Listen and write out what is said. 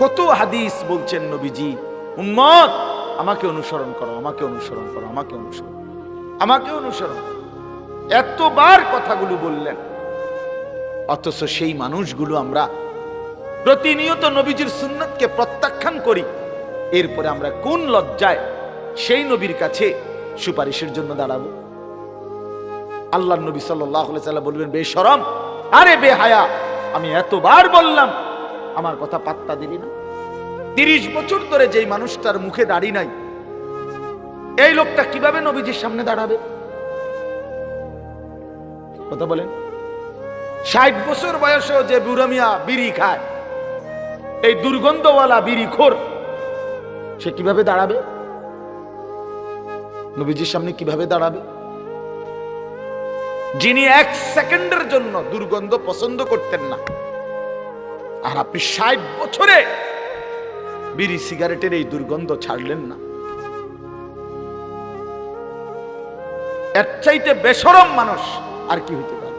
কত হাদিস বলছেন নবীজি, উম্মত আমাকে অনুসরণ করো, আমাকে অনুসরণ করো, আমাকে অনুসরণ, আমাকে অনুসরণ, এতবার কথাগুলো বললেন। অথচ সেই মানুষগুলো আমরা প্রতিনিয়ত নবীজির সুন্নাতকে প্রত্যাখ্যান করি। এরপরে আমরা কোন লজ্জায় সেই নবীর কাছে সুপারিশের জন্য দাঁড়াবো? আল্লাহর নবী সাল্লাল্লাহু আলাইহি ওয়াসাল্লাম বলবেন, বেশরম, আরে বেহায়া, আমি এতবার বললাম, আমার কথা পাত্তা দিলি না। 30 বছর ধরে যেই মানুষটার মুখে দাড়ি নাই, এই লোকটা কিভাবে নবীজির সামনে দাঁড়াবে? কথা বলেন। 60 বছর বয়সেও যে বুড়া মিয়া বিড়ি খায়, এই দুর্গন্ধওয়ালা বিড়িখোর, সে কিভাবে দাঁড়াবে নবীজির সামনে? কিভাবে দাঁড়াবে? যিনি 1 সেকেন্ডের জন্য দুর্গন্ধ পছন্দ করতেন না, আর আপনি 60 বছরে বিড়ি সিগারেটের এই দুর্গন্ধ ছাড়লেন না। এর চাইতে বেশরম মানুষ আর কি হইতে পারে?